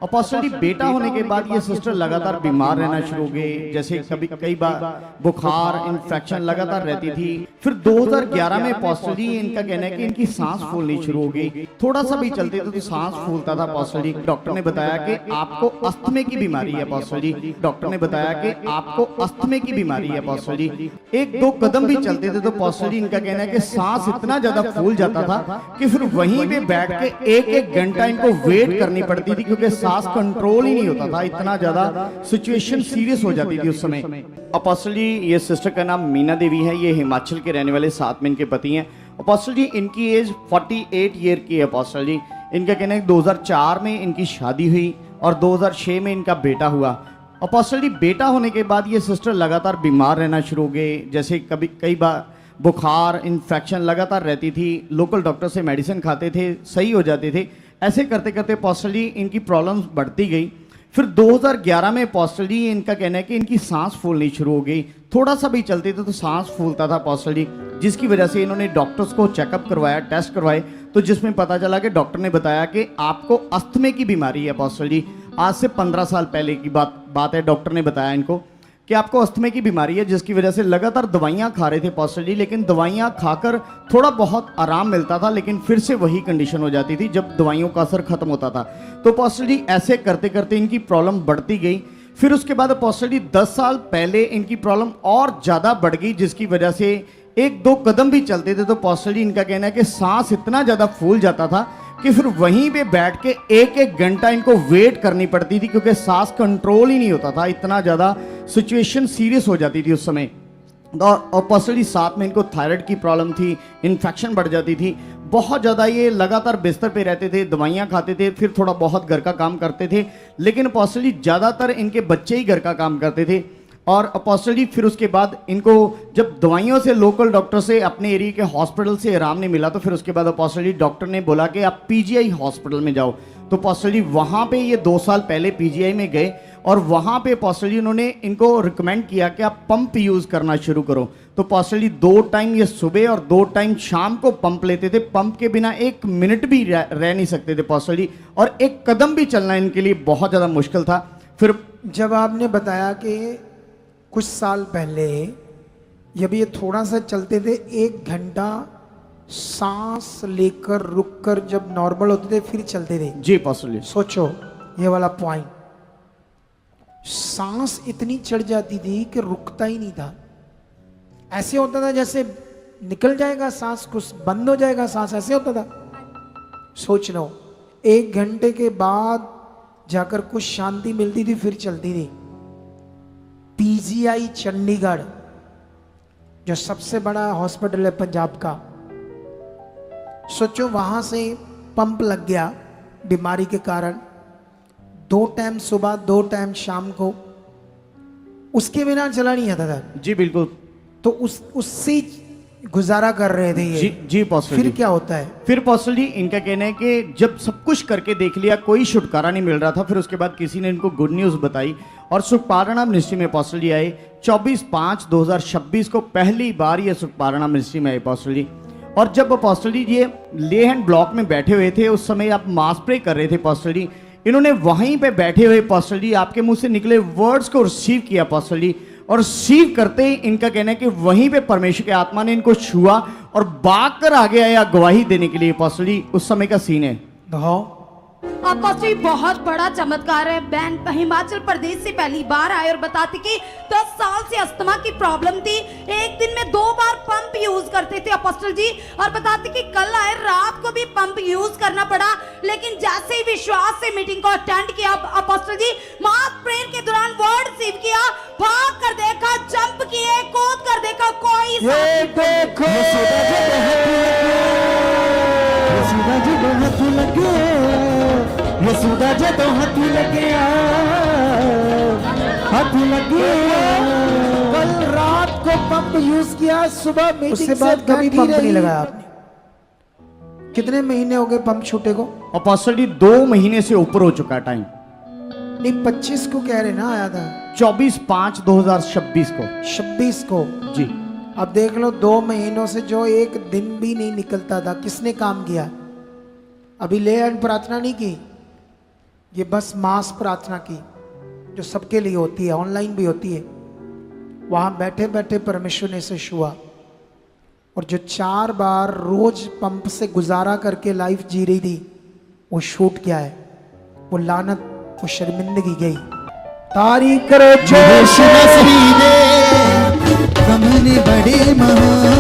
Apostle जी, बेटा होने के बाद ये सिस्टर लगातार बीमार रहना शुरू हो गए। जैसे कभी कई बार बुखार, इन्फेक्शन लगातार रहती थी। फिर 2011 में अपोस्टल जी इनका कहना है कि इनकी सांस फूलनी शुरू हो गई। थोड़ा सा भी चलते थे तो सांस फूलता था अपोस्टल जी। डॉक्टर ने बताया कि आपको अस्थमे की बीमारी है अपोस्टल जी। डॉक्टर ने बताया कि आपको अस्थमे की बीमारी है अपोस्टल जी। एक दो कदम भी चलते थे तो अपोस्टल जी इनका कहना है कि सांस इतना ज्यादा फूल जाता था कि फिर वहीं पे बैठ के एक एक घंटा इनको वेट करनी पड़ती थी, क्योंकि सांस कंट्रोल ही नहीं होता था। इतना ज्यादा सिचुएशन सीरियस हो जाती थी उस समय। अपोस्टल जी, ये सिस्टर का नाम मीना देवी है। ये हिमाचल के रहने वाले, साथ में इनके पति हैं। अपोस्टल जी, इनकी एज 48 ईयर की है अपोस्टल जी। इनका कहना है 2004 में इनकी शादी हुई और 2006 में इनका बेटा हुआ। अपोस्टल जी, बेटा होने के बाद ये सिस्टर लगातार बीमार रहना शुरू हो गए। जैसे कभी कई बार बुखार, इन्फेक्शन लगातार रहती थी। लोकल डॉक्टर से मेडिसिन खाते थे, सही हो जाते थे। ऐसे करते करते अपोस्टल जी इनकी प्रॉब्लम्स बढ़ती गई। फिर 2011 में अपोस्टल जी इनका कहना है कि इनकी सांस फूलनी शुरू हो गई। थोड़ा सा भी चलते थे तो सांस फूलता था अपोस्टल जी, जिसकी वजह से इन्होंने डॉक्टर्स को चेकअप करवाया, टेस्ट करवाए, तो जिसमें पता चला कि डॉक्टर ने बताया कि आपको अस्थमे की बीमारी है अपोस्टल जी। आज से 15 साल पहले की बात है। डॉक्टर ने बताया इनको कि आपको अस्थमे की बीमारी है, जिसकी वजह से लगातार दवाइयां खा रहे थे अपोस्टल जी। लेकिन दवाइयां खाकर थोड़ा बहुत आराम मिलता था, लेकिन फिर से वही कंडीशन हो जाती थी जब दवाइयों का असर खत्म होता था। तो अपोस्टल जी ऐसे करते करते इनकी प्रॉब्लम बढ़ती गई। फिर उसके बाद अपोस्टल जी 10 साल पहले इनकी प्रॉब्लम और ज़्यादा बढ़ गई, जिसकी वजह से एक दो कदम भी चलते थे तो अपोस्टल जी इनका कहना है कि सांस इतना ज़्यादा फूल जाता था कि फिर वहीं पे बैठ के एक एक घंटा इनको वेट करनी पड़ती थी, क्योंकि सांस कंट्रोल ही नहीं होता था। इतना ज़्यादा सिचुएशन सीरियस हो जाती थी उस समय। और अपोस्टल जी साथ में इनको थायराइड की प्रॉब्लम थी, इन्फेक्शन बढ़ जाती थी बहुत ज़्यादा। ये लगातार बिस्तर पे रहते थे, दवाइयाँ खाते थे, फिर थोड़ा बहुत घर का काम करते थे। लेकिन अपोस्टल जी ज़्यादातर इनके बच्चे ही घर का काम करते थे। और अपोस्टल जी फिर उसके बाद इनको जब दवाइयों से, लोकल डॉक्टर से, अपने एरिया के हॉस्पिटल से आराम नहीं मिला, तो फिर उसके बाद अपोस्टल जी डॉक्टर ने बोला कि आप पीजीआई हॉस्पिटल में जाओ। तो अपोस्टल जी वहाँ पे ये 2 साल पहले पीजीआई में गए और वहाँ पे अपोस्टल जी उन्होंने इनको रिकमेंड किया कि आप पंप यूज़ करना शुरू करो। तो अपोस्टल जी 2 टाइम ये सुबह और 2 टाइम शाम को पंप लेते थे। पंप के बिना 1 मिनट भी रह नहीं सकते थे अपोस्टल जी, और एक कदम भी चलना इनके लिए बहुत ज़्यादा मुश्किल था। फिर जब आपने बताया कि कुछ साल पहले जब ये थोड़ा सा चलते थे, 1 घंटा सांस लेकर रुककर जब नॉर्मल होते थे फिर चलते थे। जी अपोस्टल जी, सोचो ये वाला पॉइंट, सांस इतनी चढ़ जाती थी कि रुकता ही नहीं था। ऐसे होता था जैसे निकल जाएगा सांस, कुछ बंद हो जाएगा सांस, ऐसे होता था। सोच लो 1 घंटे के बाद जाकर कुछ शांति मिलती थी, फिर चलती थी। पीजीआई चंडीगढ़ जो सबसे बड़ा हॉस्पिटल है पंजाब का, सोचो वहां से पंप लग गया बीमारी के कारण, 2 टाइम सुबह 2 टाइम शाम को, उसके बिना चला नहीं आता था। जी बिल्कुल। तो उससे गुजारा कर रहे थे ये। जी अपोस्टल फिर जी। क्या होता है? फिर अपोस्टल जी इनका कहना है कि जब सब कुछ करके देख लिया, कोई छुटकारा नहीं मिल रहा था। फिर उसके बाद किसी ने इनको गुड न्यूज़ बताई और सुखपारणा मिनिस्ट्री में अपोस्टल जी आए। 24/5/2026 को पहली बार ये सुखपारणा मिनिस्ट्री में आए अपोस्टल जी। और जब अपोस्टल जी ये ले हैंड ब्लॉक में बैठे हुए थे, उस समय आप मास प्रे कर रहे थे अपोस्टल जी। इन्होंने वहीं पे बैठे हुए अपोस्टल जी आपके मुंह से निकले वर्ड्स को रिसीव किया अपोस्टल जी। और रिसीव करते ही इनका कहना है कि वहीं पे परमेश्वर के आत्मा ने इनको छुआ और भाग कर आगे आया गवाही देने के लिए अपोस्टल जी। उस समय का सीन है। अपोस्टल जी बहुत बड़ा चमत्कार है। बहन हिमाचल प्रदेश से पहली बार आए और बताते कि 10 साल से अस्थमा की प्रॉब्लम थी। एक दिन में 2 बार पंप यूज करते थे अपोस्टल जी, और बताते कि कल आए रात को भी पंप यूज करना पड़ा। लेकिन जैसे ही विश्वास से मीटिंग को अटेंड किया अपोस्टल जी, मास प्रेयर के दौरान वर्ड रिसीव किया, भाग कर देखा, जंप किए, कूद कर देखा, कोई यसूदा जब हाथ लगे कल रात को पंप यूज किया, सुबह मीटिंग उससे बाद कभी पंप नहीं लगाया आपने? कितने महीने हो गए पंप छूटे को? अपोस्टल जी 2 महीने से ऊपर हो चुका है टाइम। नहीं 25 को कह रहे ना आया था? 24/5/2026 को। 26 को जी। अब देख लो 2 महीनों से जो एक दिन भी नहीं निकलता था, किसने काम किया? अभी ले एंड प्रार्थना नहीं की, ये बस मास प्रार्थना की जो सबके लिए होती है, ऑनलाइन भी होती है। वहां बैठे बैठे परमेश्वर ने इसे छुआ, और जो 4 बार रोज पंप से गुजारा करके लाइफ जी रही थी वो छूट गया है, वो लानत, वो शर्मिंदगी गई। तारीफ करो जोर से। दे, तुमने बड़े महान